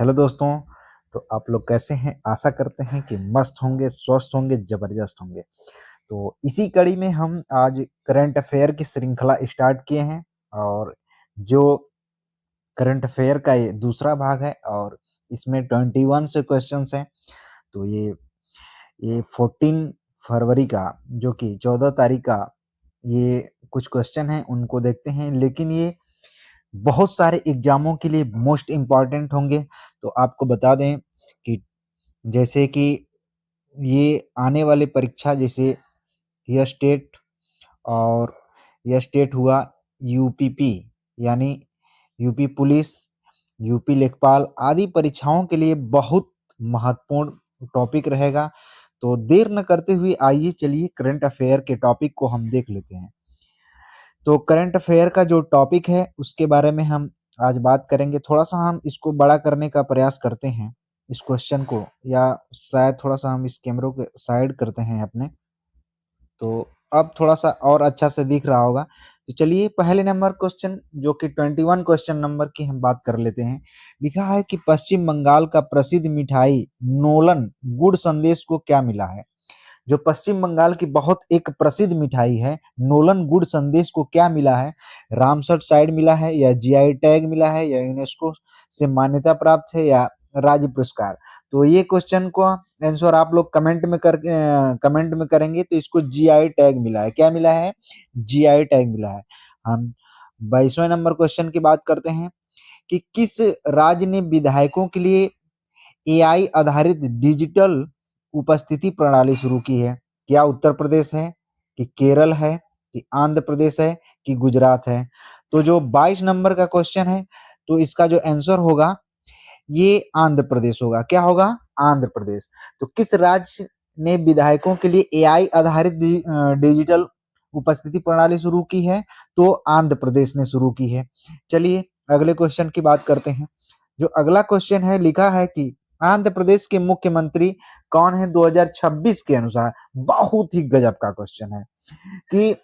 Hello दोस्तों। तो आप लोग कैसे हैं? आशा करते हैं कि मस्त होंगे, स्वस्थ होंगे, जबरदस्त होंगे। तो इसी कड़ी में हम आज करंट अफेयर की श्रृंखला स्टार्ट किए हैं और जो करंट अफेयर का ये दूसरा भाग है और इसमें 21 से क्वेश्चंस हैं। तो ये 14 फरवरी का, जो कि 14 तारीख का, ये कुछ क्वेश्चन हैं, उनको देखते हैं। लेकिन ये बहुत सारे एग्जामों के लिए मोस्ट इम्पॉर्टेंट होंगे। तो आपको बता दें कि जैसे कि ये आने वाले परीक्षा, जैसे यह स्टेट और यह स्टेट हुआ यूपीपी, यानी यूपी पुलिस, यूपी लेखपाल आदि परीक्षाओं के लिए बहुत महत्वपूर्ण टॉपिक रहेगा। तो देर न करते हुए आइए चलिए करंट अफेयर के टॉपिक को हम देख लेते हैं। तो करंट अफेयर का जो टॉपिक है उसके बारे में हम आज बात करेंगे। थोड़ा सा हम इसको बड़ा करने का प्रयास करते हैं इस क्वेश्चन को, या शायद थोड़ा सा हम इस कैमरों के साइड करते हैं अपने, तो अब थोड़ा सा और अच्छा से दिख रहा होगा। तो चलिए पहले नंबर क्वेश्चन, जो कि 21 क्वेश्चन नंबर की हम बात कर लेते हैं। लिखा है कि पश्चिम बंगाल का प्रसिद्ध मिठाई नोलन गुड़ संदेश को क्या मिला है? जो पश्चिम बंगाल की बहुत एक प्रसिद्ध मिठाई है नोलन गुड़ संदेश को क्या मिला है? रामसर साइड मिला है, या जीआई टैग मिला है, या यूनेस्को से मान्यता प्राप्त है, या राज्य पुरस्कार? तो ये क्वेश्चन को आंसर आप लोग कमेंट में करेंगे तो इसको जीआई टैग मिला है। क्या मिला है? जीआई टैग मिला है। हम 22वें नंबर क्वेश्चन की बात करते हैं कि किस राज्य ने विधायकों के लिए एआई आधारित डिजिटल उपस्थिति प्रणाली शुरू की है? क्या उत्तर प्रदेश है, कि केरल है, कि आंध्र प्रदेश है, कि गुजरात है? तो जो 22 नंबर का क्वेश्चन है, तो इसका जो आंसर होगा ये आंध्र प्रदेश होगा। क्या होगा? आंध्र प्रदेश। तो किस राज्य ने विधायकों के लिए एआई आधारित डिजिटल उपस्थिति प्रणाली शुरू की है? तो आंध्र प्रदेश ने शुरू की है। चलिए अगले क्वेश्चन की बात करते हैं। जो अगला क्वेश्चन है, लिखा है कि आंध्र प्रदेश के मुख्यमंत्री कौन है 2026 के अनुसार? बहुत ही गजब का क्वेश्चन है कि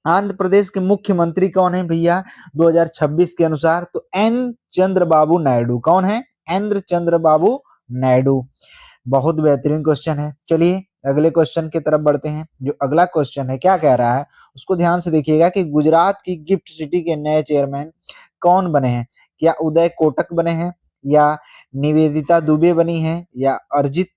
आंध्र प्रदेश के मुख्यमंत्री कौन है भैया 2026 के अनुसार? तो एन चंद्रबाबू नायडू। कौन है? एन चंद्रबाबू नायडू। बहुत बेहतरीन क्वेश्चन है। चलिए अगले क्वेश्चन की तरफ बढ़ते हैं। जो अगला क्वेश्चन है क्या कह रहा है उसको ध्यान से देखिएगा कि गुजरात की गिफ्ट सिटी के नए चेयरमैन कौन बने हैं? क्या उदय कोटक बने हैं, या निवेदिता दुबे बनी है, या अरिजीत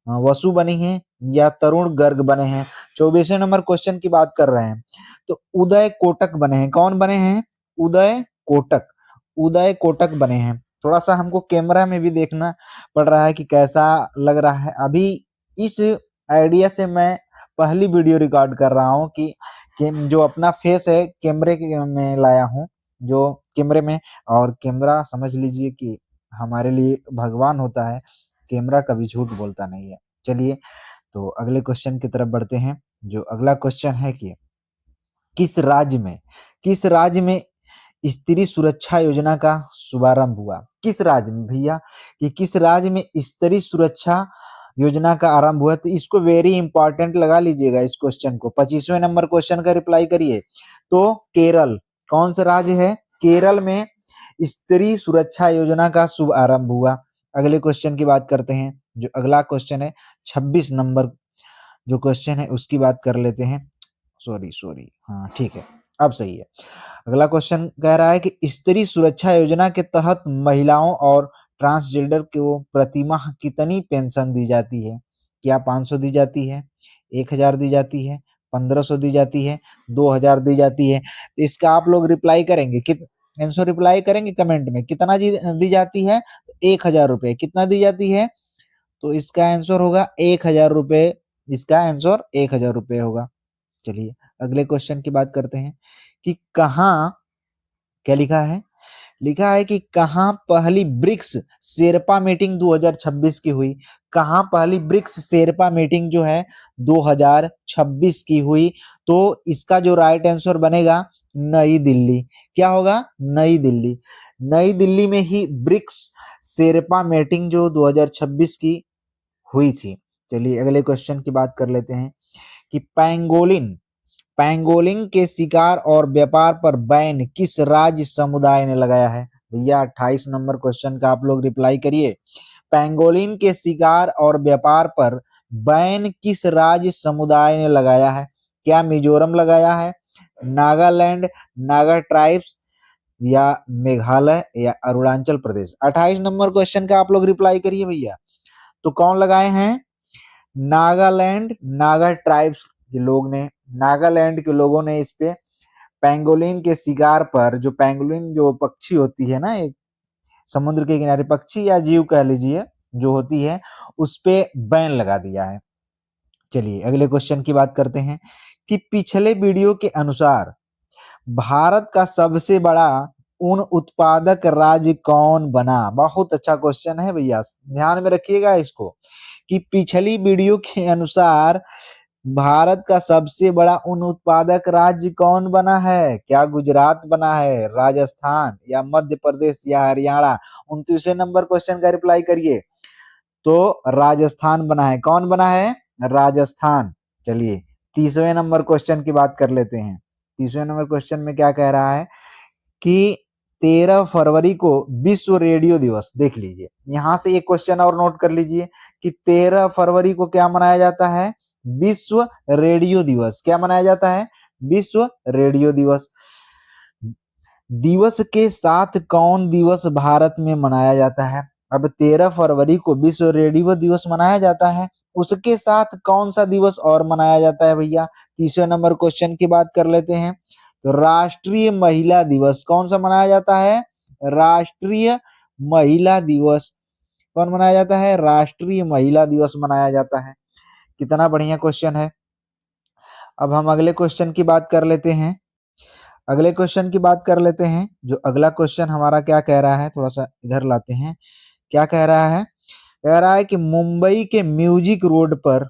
वसु बनी है, या तरुण गर्ग बने हैं? 24वें नंबर क्वेश्चन की बात कर रहे हैं। तो उदय कोटक बने हैं। कौन बने हैं? उदय कोटक। उदय कोटक बने हैं। थोड़ा सा हमको कैमरा में भी देखना पड़ रहा है कि कैसा लग रहा है। अभी इस आइडिया से मैं पहली वीडियो रिकॉर्ड कर रहा हूँ कि जो अपना फेस है कैमरे में लाया हूँ, जो कैमरे में, और कैमरा समझ लीजिए कि हमारे लिए भगवान होता है। कैमरा कभी झूठ बोलता नहीं है। चलिए तो अगले क्वेश्चन की तरफ बढ़ते हैं। जो अगला क्वेश्चन है कि किस राज्य में स्त्री सुरक्षा योजना का शुभारंभ हुआ? किस राज्य में भैया? कि किस राज्य में स्त्री सुरक्षा योजना का आरंभ हुआ? तो इसको वेरी इंपॉर्टेंट लगा लीजिएगा इस क्वेश्चन को। 25वें नंबर क्वेश्चन का रिप्लाई करिए। तो केरल। कौन सा राज्य है? केरल में स्त्री सुरक्षा योजना का शुभ आरंभ हुआ। अगले क्वेश्चन की बात करते हैं। जो अगला क्वेश्चन है 26 नंबर जो क्वेश्चन है उसकी बात कर लेते हैं। सॉरी, हाँ ठीक है, अब सही है। अगला क्वेश्चन कह रहा है कि स्त्री सुरक्षा योजना के तहत महिलाओं और ट्रांसजेंडर को प्रतिमाह कितनी पेंशन दी जाती है? क्या 500 दी जाती है, 1000 दी जाती है, 1500 दी जाती है, 2000 दी जाती है? तो इसका आप लोग रिप्लाई करेंगे, आंसर रिप्लाई करेंगे कमेंट में। कितना दी जाती है? 1000 रुपए। कितना दी जाती है? तो इसका आंसर होगा 1000 रुपए। इसका आंसर 1000 रुपए होगा। चलिए अगले क्वेश्चन की बात करते हैं कि कहाँ, क्या लिखा है? लिखा है कि कहाँ पहली ब्रिक्स शेरपा मीटिंग 2026 की हुई? कहाँ पहली ब्रिक्स शेरपा मीटिंग जो है 2026 की हुई? तो इसका जो राइट आंसर बनेगा नई दिल्ली। क्या होगा? नई दिल्ली। नई दिल्ली में ही ब्रिक्स शेरपा मीटिंग जो 2026 की हुई थी। चलिए अगले क्वेश्चन की बात कर लेते हैं कि पैंगोलिन के शिकार और व्यापार पर बैन किस राज्य समुदाय ने लगाया है? भैया 28 नंबर क्वेश्चन का आप लोग रिप्लाई करिए। पेंगोलिन के शिकार और व्यापार पर बैन किस राज्य समुदाय ने लगाया है? क्या मिजोरम लगाया है, नागालैंड, नागा ट्राइब्स, या मेघालय, या अरुणाचल प्रदेश? 28 नंबर क्वेश्चन का आप लोग रिप्लाई करिए भैया। तो कौन लगाए हैं? नागालैंड, नागा ट्राइब्स के लोग ने, नागालैंड के लोगों ने इस पे पेंगोलिन के शिकार पर, जो पेंगोलिन जो पक्षी होती है ना, एक समुद्र के किनारे पक्षी या जीव कह लीजिए जो होती है, उस पे बैन लगा दिया है। चलिए अगले क्वेश्चन की बात करते हैं कि पिछले वीडियो के अनुसार भारत का सबसे बड़ा ऊन उत्पादक राज्य कौन बना? बहुत अच्छा क्वेश्चन है भैया, ध्यान में रखिएगा इसको कि पिछली वीडियो के अनुसार भारत का सबसे बड़ा ऊन उत्पादक राज्य कौन बना है? क्या गुजरात बना है, राजस्थान, या मध्य प्रदेश, या हरियाणा? 29वें नंबर क्वेश्चन का रिप्लाई करिए। तो राजस्थान बना है। कौन बना है? राजस्थान। चलिए 30वें नंबर क्वेश्चन की बात कर लेते हैं। 30वें नंबर क्वेश्चन में क्या कह रहा है कि 13 फरवरी को विश्व रेडियो दिवस, देख लीजिए यहां से एक क्वेश्चन और नोट कर लीजिए कि 13 फरवरी को क्या मनाया जाता है? विश्व रेडियो दिवस। क्या मनाया जाता है? विश्व रेडियो दिवस। दिवस के साथ कौन दिवस भारत में मनाया जाता है? अब 13 फरवरी को विश्व रेडियो दिवस मनाया जाता है, उसके साथ कौन सा दिवस और मनाया जाता है भैया? 30वें नंबर क्वेश्चन की बात कर लेते हैं। तो राष्ट्रीय महिला दिवस कौन सा मनाया जाता है? राष्ट्रीय महिला दिवस। कौन मनाया जाता है? राष्ट्रीय महिला दिवस मनाया जाता है। कितना बढ़िया क्वेश्चन है। अब हम अगले क्वेश्चन की बात कर लेते हैं। अगले क्वेश्चन की बात कर लेते हैं। जो अगला क्वेश्चन हमारा क्या कह रहा है, थोड़ा सा इधर लाते हैं। क्या कह रहा है? कह रहा है कि मुंबई के म्यूजिक रोड पर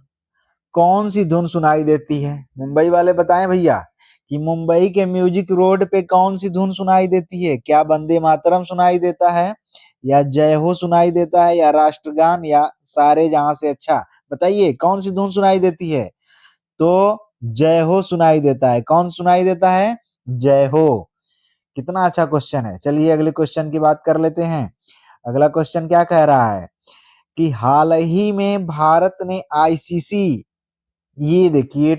कौन सी धुन सुनाई देती है? मुंबई वाले बताएं भैया कि मुंबई के म्यूजिक रोड पे कौन सी धुन सुनाई देती है? क्या वंदे मातरम सुनाई देता है, या जय हो सुनाई देता है, या राष्ट्रगान, या सारे जहां से अच्छा? बताइए कौन सी धुन सुनाई देती है? तो जय हो सुनाई देता है। कौन सुनाई देता है? जय हो। कितना अच्छा क्वेश्चन है। चलिए अगले क्वेश्चन की बात कर लेते हैं। अगला क्वेश्चन क्या कह रहा है कि हाल ही में भारत ने आईसीसी, ये देखिए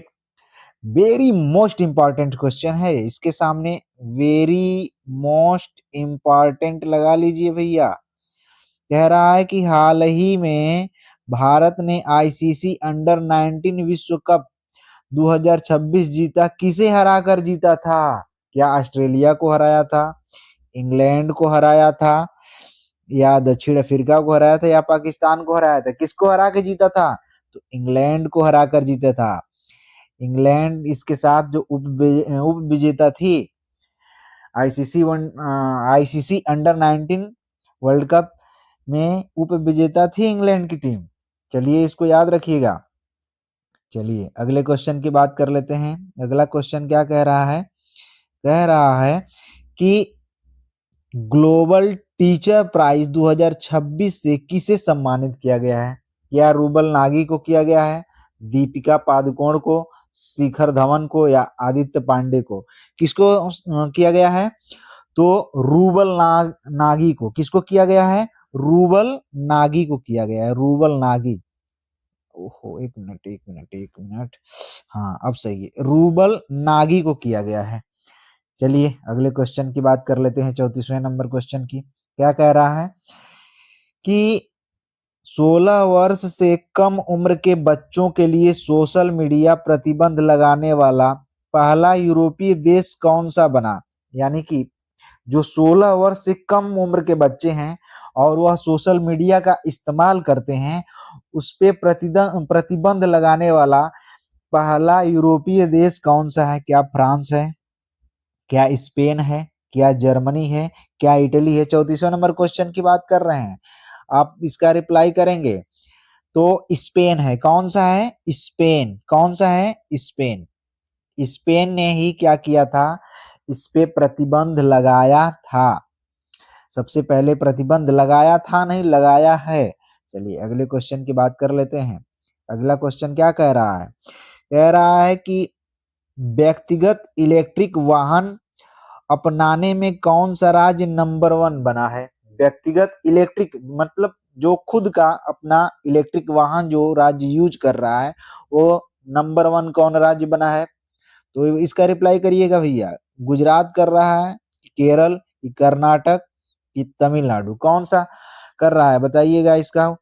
वेरी मोस्ट इंपॉर्टेंट क्वेश्चन है, इसके सामने वेरी मोस्ट इंपॉर्टेंट लगा लीजिए भैया। कह रहा है कि हाल ही में भारत ने आईसीसी अंडर 19 विश्व कप 2026 जीता, किसे हराकर जीता था? क्या ऑस्ट्रेलिया को हराया था, इंग्लैंड को हराया था, या दक्षिण अफ्रीका को हराया था, या पाकिस्तान को हराया था? किसको हरा के जीता था? तो इंग्लैंड को हराकर जीता था। इंग्लैंड इसके साथ जो उप विजेता थी आईसीसी अंडर 19 वर्ल्ड कप में, उप विजेता थी इंग्लैंड की टीम। चलिए इसको याद रखिएगा। चलिए अगले क्वेश्चन की बात कर लेते हैं। अगला क्वेश्चन क्या कह रहा है? कह रहा है कि ग्लोबल टीचर प्राइज 2026 से किसे सम्मानित किया गया है? क्या रूबल नागी को किया गया है, दीपिका पादुकोण को, शिखर धवन को, या आदित्य पांडे को? किसको किया गया है? तो रूबल नागी को। किसको किया गया है? रूबल नागी को किया गया है। रूबल नागी। ओहो एक मिनट एक मिनट एक मिनट, हाँ अब सही है, रूबल नागी को किया गया है। चलिए अगले क्वेश्चन की बात कर लेते हैं। 34वें नंबर क्वेश्चन की क्या कह रहा है कि 16 वर्ष से कम उम्र के बच्चों के लिए सोशल मीडिया प्रतिबंध लगाने वाला पहला यूरोपीय देश कौन सा बना? यानी कि जो 16 वर्ष से कम उम्र के बच्चे हैं और वह सोशल मीडिया का इस्तेमाल करते हैं, उस पे प्रतिबंध लगाने वाला पहला यूरोपीय देश कौन सा है? क्या फ्रांस है, क्या स्पेन है, क्या जर्मनी है, क्या इटली है? 34वें नंबर क्वेश्चन की बात कर रहे हैं, आप इसका रिप्लाई करेंगे। तो स्पेन है। कौन सा है? स्पेन। कौन सा है? स्पेन। स्पेन ने ही क्या किया था? इस पे प्रतिबंध लगाया था। सबसे पहले प्रतिबंध लगाया था, नहीं लगाया है। चलिए अगले क्वेश्चन की बात कर लेते हैं। अगला क्वेश्चन क्या कह रहा है? कह रहा है कि व्यक्तिगत इलेक्ट्रिक वाहन अपनाने में कौन सा राज्य नंबर 1 बना है? व्यक्तिगत इलेक्ट्रिक मतलब जो खुद का अपना इलेक्ट्रिक वाहन जो राज्य यूज कर रहा है, वो नंबर 1 कौन राज्य बना है? तो इसका रिप्लाई करिएगा भैया। गुजरात कर रहा है, केरल, कि कर्नाटक, कि तमिलनाडु? कौन सा कर रहा है बताइएगा, इसका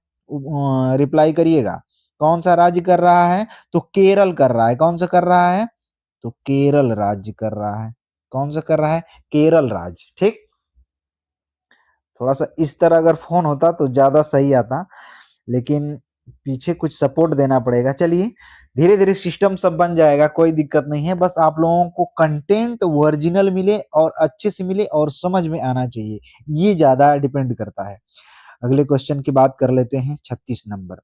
रिप्लाई करिएगा। कौन सा राज्य कर रहा है? तो केरल कर रहा है। कौन सा कर रहा है? तो केरल राज्य कर रहा है। कौन सा कर रहा है? केरल राज्य। ठीक, थोड़ा सा इस तरह अगर फोन होता तो ज्यादा सही आता, लेकिन पीछे कुछ सपोर्ट देना पड़ेगा। चलिए, धीरे धीरे सिस्टम सब बन जाएगा, कोई दिक्कत नहीं है। बस आप लोगों को कंटेंट ओरिजिनल मिले और अच्छे से मिले और समझ में आना चाहिए, ये ज्यादा डिपेंड करता है। अगले क्वेश्चन की बात कर लेते हैं। 36 नंबर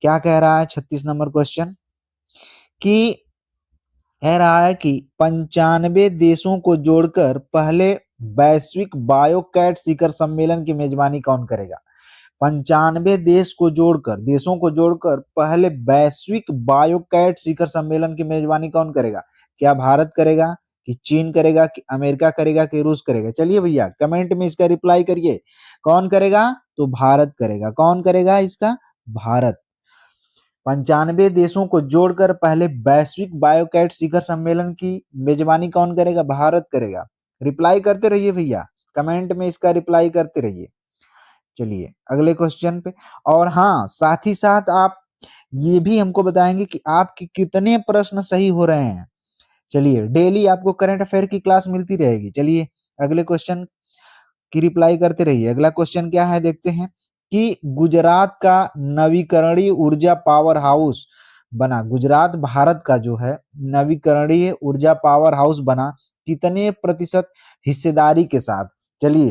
क्या कह रहा है? 36 नंबर क्वेश्चन कि कह रहा है कि 95 देशों को जोड़कर पहले वैश्विक बायोकैट शिखर सम्मेलन की मेजबानी कौन करेगा? 95 देशों को जोड़कर पहले वैश्विक बायोकैट शिखर सम्मेलन की मेजबानी कौन करेगा? क्या भारत करेगा, कि चीन करेगा, कि अमेरिका करेगा, कि रूस करेगा? चलिए भैया कमेंट में इसका रिप्लाई करिए। कौन करेगा? तो भारत करेगा। कौन करेगा इसका? भारत। 95 देशों को जोड़कर पहले वैश्विक बायोकैट शिखर सम्मेलन की मेजबानी कौन करेगा? भारत करेगा। रिप्लाई करते रहिए भैया, कमेंट में इसका रिप्लाई करते रहिए। चलिए अगले क्वेश्चन पे। और हाँ, साथ ही साथ आप ये भी हमको बताएंगे कि आपके कितने प्रश्न सही हो रहे हैं। चलिए, डेली आपको करंट अफेयर की क्लास मिलती रहेगी। चलिए अगले क्वेश्चन की रिप्लाई करते रहिए। अगला क्वेश्चन क्या है देखते हैं कि गुजरात का नवीकरणीय ऊर्जा पावर हाउस बना, गुजरात भारत का जो है नवीकरणीय ऊर्जा पावर हाउस बना कितने प्रतिशत हिस्सेदारी के साथ? चलिए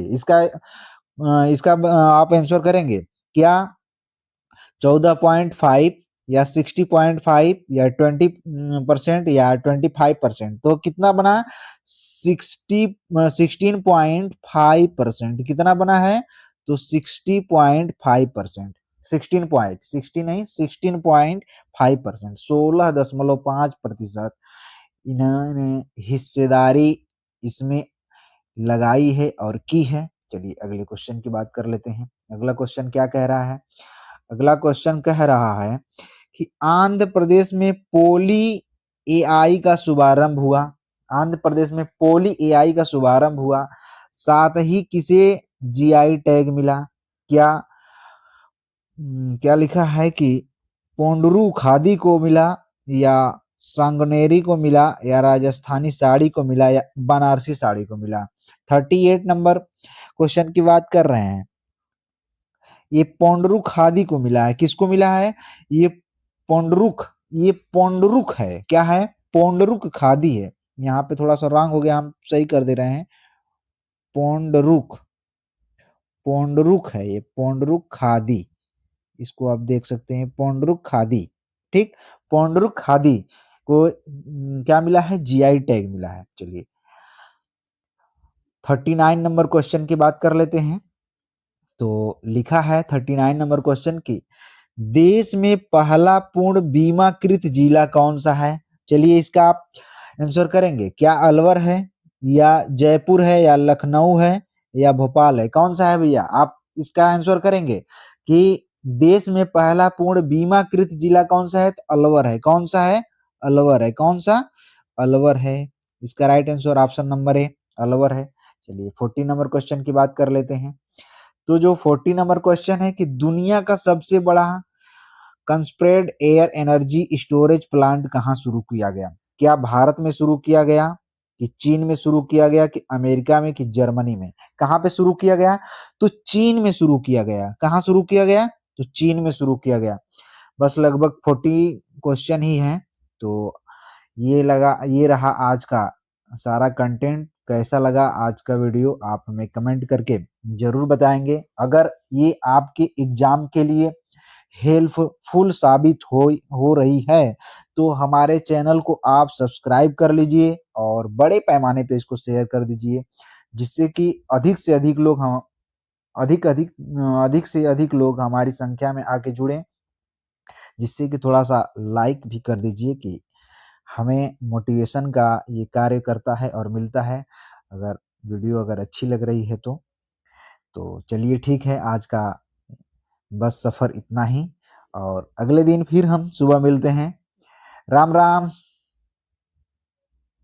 इसका आप आंसर करेंगे क्या? 14.5 या 60.5 या 20% या 25%? तो कितना बना? 16.5%। कितना बना है? तो 60.5%। 16 नहीं, 16.5%, 16.5% इन्होंने हिस्सेदारी इसमें लगाई है और की है। चलिए अगले क्वेश्चन की बात कर लेते हैं। अगला क्वेश्चन क्या कह रहा है? अगला क्वेश्चन कह रहा है कि आंध्र प्रदेश में पोली एआई का शुभारंभ हुआ। आंध्र प्रदेश में पोली एआई का शुभारंभ हुआ, साथ ही किसे जीआई टैग मिला? क्या क्या लिखा है कि पोंडरू खादी को मिला, या सांगनेरी को मिला, या राजस्थानी साड़ी को मिला, या बनारसी साड़ी को मिला? 38 नंबर क्वेश्चन की बात कर रहे हैं। ये पोंडरुक खादी को मिला है। किसको मिला है? ये पोंडरुक, ये पोंडरुक है। क्या है? पोंडरुक खादी है। यहाँ पे थोड़ा सा रॉन्ग हो गया, हम सही कर दे रहे हैं। पोंडरुक, पोंडरुक है ये, पोंडरुक खादी। इसको आप देख सकते हैं, पोंडरुक खादी। ठीक, पोंडरुक खादी को क्या मिला है? जीआई टैग मिला है। चलिए 39 नंबर क्वेश्चन की बात कर लेते हैं। तो लिखा है 39 नंबर क्वेश्चन की देश में पहला पूर्ण बीमाकृत जिला कौन सा है? चलिए इसका आप आंसर करेंगे। क्या अलवर है, या जयपुर है, या लखनऊ है, या भोपाल है? कौन सा है भैया? आप इसका आंसर करेंगे कि देश में पहला पूर्ण बीमाकृत जिला कौन सा है? तो अलवर है। कौन सा है? अलवर है। कौन सा? अलवर है। इसका right answer option number A, Alwar है। चलिए 40 नंबर क्वेश्चन की बात कर लेते हैं। तो जो 40 नंबर क्वेश्चन है कि दुनिया का सबसे बड़ा concentrated air energy storage plant कहाँ शुरू किया गया? क्या भारत में शुरू किया गया, कि चीन में शुरू किया गया, कि अमेरिका में, कि जर्मनी में? कहाँ पे शुरू किया गया? तो चीन में शुरू किया गया। कहाँ शुरू किया गया? तो चीन में शुरू किया गया। बस लगभग 40 क्वेश्चन ही हैं। तो ये रहा आज का सारा कंटेंट। कैसा लगा आज का वीडियो आप हमें कमेंट करके जरूर बताएंगे। अगर ये आपके एग्जाम के लिए हेल्पफुल साबित हो रही है तो हमारे चैनल को आप सब्सक्राइब कर लीजिए और बड़े पैमाने पे इसको शेयर कर दीजिए, जिससे कि अधिक से अधिक लोग हम अधिक अधिक अधिक से अधिक लोग हमारी संख्या में आके जुड़ें। जिससे कि थोड़ा सा लाइक भी कर दीजिए, कि हमें मोटिवेशन का ये कार्य करता है और मिलता है। अगर वीडियो अगर अच्छी लग रही है तो। तो चलिए ठीक है, आज का बस सफ़र इतना ही और अगले दिन फिर हम सुबह मिलते हैं। राम, राम।